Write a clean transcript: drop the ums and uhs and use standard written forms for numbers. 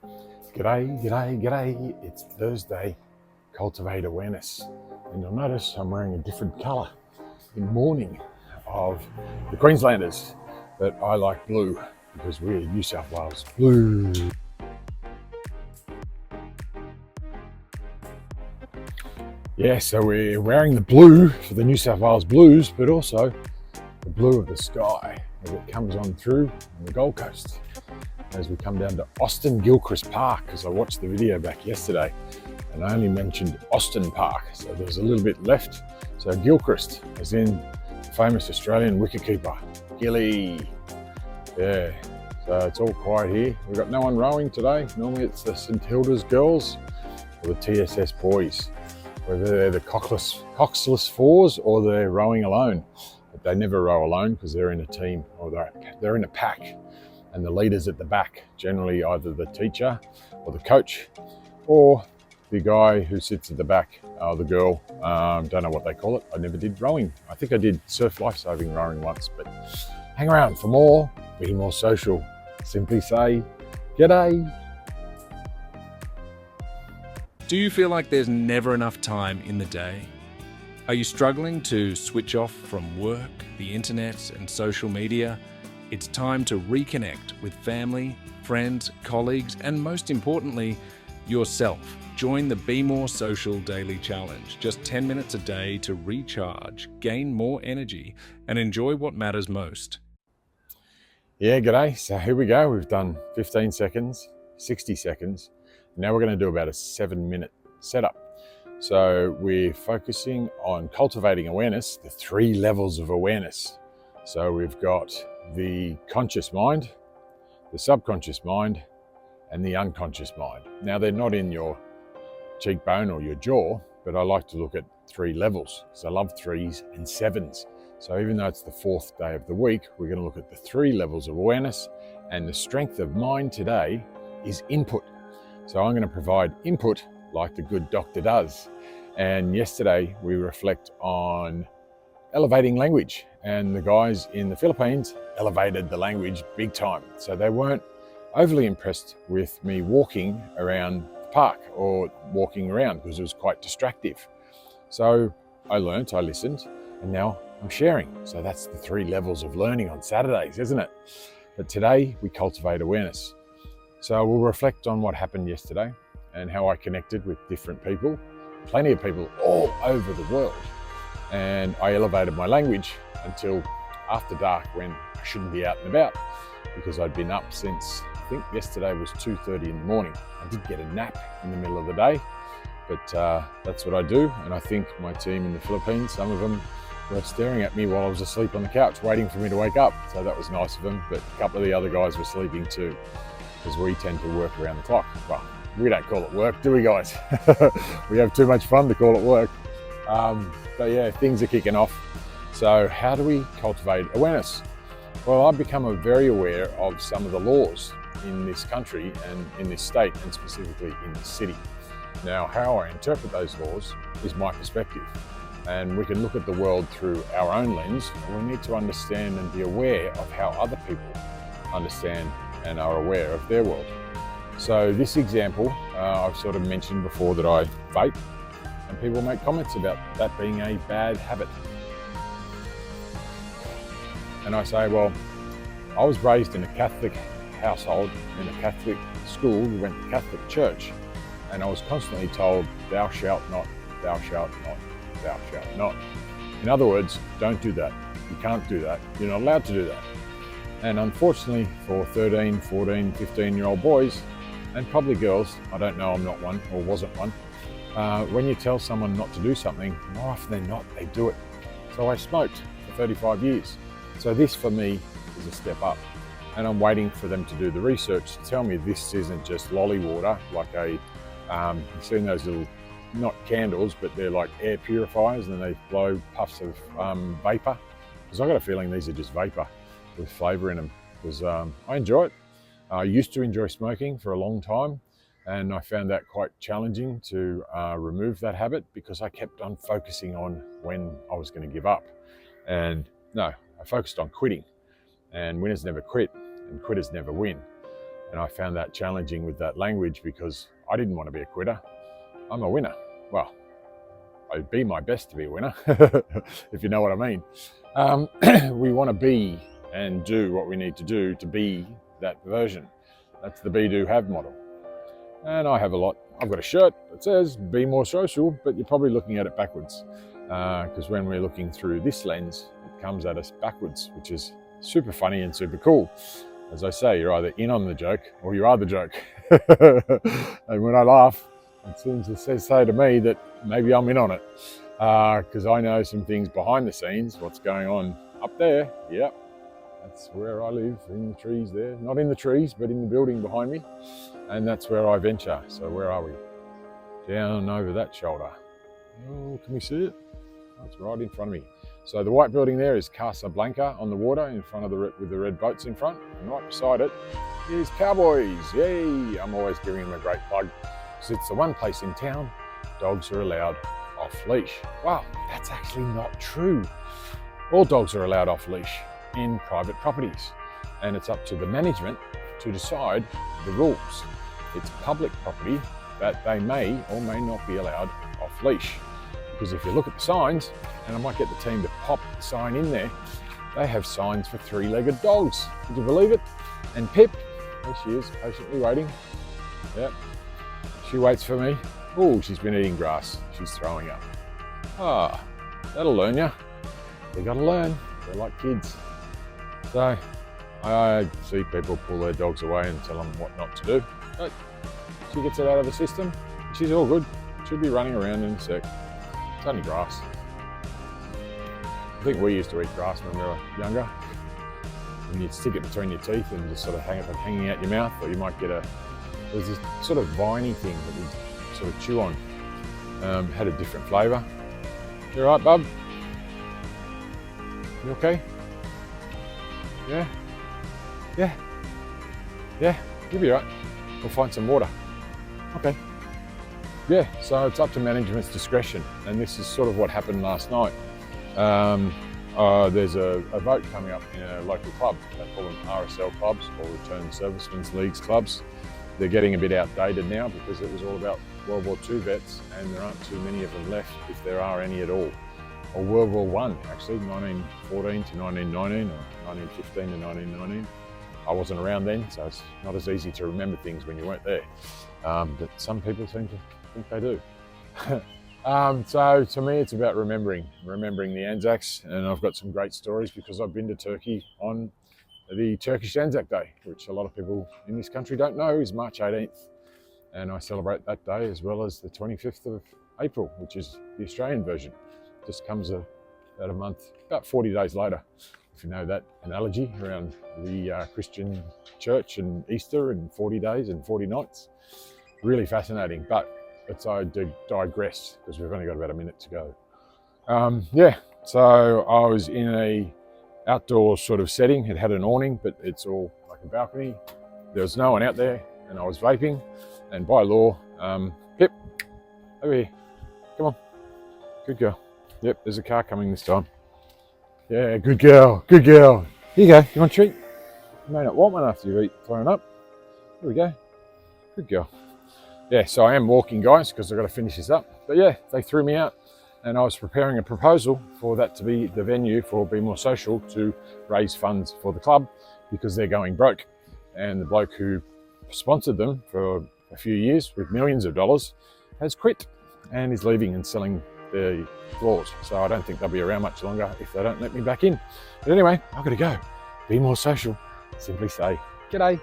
G'day, g'day, g'day. It's Thursday, Cultivate Awareness. And you'll notice I'm wearing a different colour in mourning of the Queenslanders, but I like blue because we're New South Wales blue. Yeah, so we're wearing the blue for the New South Wales Blues, but also the blue of the sky as it comes on through on the Gold Coast. As we come down to Austin Gilchrist Park, because I watched the video back yesterday and I only mentioned Austin Park, so there's a little bit left. So Gilchrist, as in the famous Australian wicketkeeper, Gilly. Yeah, so it's all quiet here. We've got no one rowing today. Normally it's the St Hilda's girls or the TSS boys, whether they're the coxless fours or they're rowing alone. But they never row alone because they're in a team or they're in a pack. And the leaders at the back, generally either the teacher or the coach or the guy who sits at the back, the girl, don't know what they call it. I never did rowing. I think I did surf lifesaving rowing once, but hang around for more, be more social. Simply say, g'day. Do you feel like there's never enough time in the day? Are you struggling to switch off from work, the internet, and social media? It's time to reconnect with family, friends, colleagues, and most importantly, yourself. Join the Be More Social Daily Challenge. Just 10 minutes a day to recharge, gain more energy, and enjoy what matters most. Yeah, g'day. So here we go. We've done 15 seconds, 60 seconds. Now we're going to do about a 7-minute setup. So we're focusing on cultivating awareness, the 3 levels of awareness. So we've got the conscious mind, the subconscious mind, and the unconscious mind. Now they're not in your cheekbone or your jaw, but I like to look at 3 levels because I love 3s and 7s. So even though it's the 4th day of the week, we're going to look at the 3 levels of awareness, and the strength of mind today is input. So I'm going to provide input like the good doctor does. And yesterday we reflect on elevating language, and the guys in the Philippines elevated the language big time. So they weren't overly impressed with me walking around the park or walking around because it was quite distractive. So I learnt, I listened, and now I'm sharing. So that's the 3 levels of learning on Saturdays, isn't it? But today we cultivate awareness. So we'll reflect on what happened yesterday and how I connected with different people, plenty of people all over the world. And I elevated my language until after dark when I shouldn't be out and about because I'd been up since, I think yesterday was 2:30 in the morning. I did get a nap in the middle of the day, but that's what I do. And I think my team in the Philippines, some of them were staring at me while I was asleep on the couch, waiting for me to wake up. So that was nice of them. But a couple of the other guys were sleeping too, because we tend to work around the clock. Well, we don't call it work, do we guys? We have too much fun to call it work. But yeah, things are kicking off. So how do we cultivate awareness? Well, I've become very aware of some of the laws in this country and in this state, and specifically in this city. Now, how I interpret those laws is my perspective. And we can look at the world through our own lens. We need to understand and be aware of how other people understand and are aware of their world. So this example, I've sort of mentioned before that I vape, and people make comments about that being a bad habit. And I say, well, I was raised in a Catholic household, in a Catholic school, we went to Catholic church, and I was constantly told, thou shalt not, thou shalt not, thou shalt not. In other words, don't do that. You can't do that. You're not allowed to do that. And unfortunately for 13, 14, 15-year-old boys, and probably girls, I don't know, I'm not one or wasn't one, when you tell someone not to do something, more often than not, they do it. So I smoked for 35 years. So this for me is a step up. And I'm waiting for them to do the research to tell me this isn't just lolly water, like you've seen those little, not candles, but they're like air purifiers, and they blow puffs of vapor. Because I got a feeling these are just vapor with flavor in them. Because I enjoy it. I used to enjoy smoking for a long time, and I found that quite challenging to remove that habit because I kept on focusing on when I was going to give up. And no, I focused on quitting, and winners never quit and quitters never win. And I found that challenging with that language because I didn't want to be a quitter. I'm a winner. Well, I'd be my best to be a winner, if you know what I mean. We want to be and do what we need to do to be that version. That's the be, do, have model. And I have a lot. I've got a shirt that says be more social, but you're probably looking at it backwards. Because when we're looking through this lens, it comes at us backwards, which is super funny and super cool. As I say, you're either in on the joke or you are the joke. And when I laugh, it seems to say to me that maybe I'm in on it. Because I know some things behind the scenes, what's going on up there. Yep, that's where I live, in the trees there. Not in the trees, but in the building behind me. And that's where I venture. So where are we? Down over that shoulder. Oh, can we see it? Oh, it's right in front of me. So the white building there is Casablanca on the water in front of with the red boats in front. And right beside it is Cowboys. Yay! I'm always giving them a great plug because it's the one place in town dogs are allowed off leash. Wow, that's actually not true. All dogs are allowed off leash in private properties, and it's up to the management to decide the rules. It's public property that they may or may not be allowed off leash. Because if you look at the signs, and I might get the team to pop the sign in there, they have signs for three-legged dogs. Could you believe it? And Pip, there she is, patiently waiting. Yep, she waits for me. Oh, she's been eating grass. She's throwing up. Ah, that'll learn you. They gotta learn. They're like kids. So I see people pull their dogs away and tell them what not to do. But she gets it out of the system. She's all good. She'll be running around in a sec. It's only grass. I think we used to eat grass when we were younger. And you'd stick it between your teeth and just sort of hanging out your mouth, or you might get there's this sort of viney thing that we sort of chew on. Had a different flavour. You all right, bub? You okay? Yeah? Yeah? Yeah? You'll be all right. We'll find some water. Okay. Yeah, so it's up to management's discretion, and this is sort of what happened last night. There's a vote coming up in a local club. They call them RSL clubs, or Returned Servicemen's Leagues clubs. They're getting a bit outdated now because it was all about World War II vets, and there aren't too many of them left, if there are any at all. Or World War I, actually, 1914 to 1919, or 1915 to 1919. I wasn't around then, so it's not as easy to remember things when you weren't there. But some people seem to think they do. So to me, it's about remembering the Anzacs, and I've got some great stories because I've been to Turkey on the Turkish Anzac Day, which a lot of people in this country don't know is March 18th. And I celebrate that day as well as the 25th of April, which is the Australian version. Just comes about a month, about 40 days later, if you know that analogy around the Christian church and Easter and 40 days and 40 nights. Really fascinating, but I digress because we've only got about a minute to go. Yeah, so I was in a outdoor sort of setting. It had an awning, but it's all like a balcony. There was no one out there, and I was vaping. And by law, Pip, over here, come on, good girl. Yep, there's a car coming this time. Yeah, good girl, good girl. Here you go, you want a treat? You may not want one after you've thrown up. Here we go, good girl. Yeah, so I am walking, guys, because I've got to finish this up. But yeah, they threw me out, and I was preparing a proposal for that to be the venue for Be More Social to raise funds for the club because they're going broke. And the bloke who sponsored them for a few years with millions of dollars has quit and is leaving and selling the floors. So I don't think they'll be around much longer if they don't let me back in. But anyway, I've got to go. Be more social. Simply say, g'day.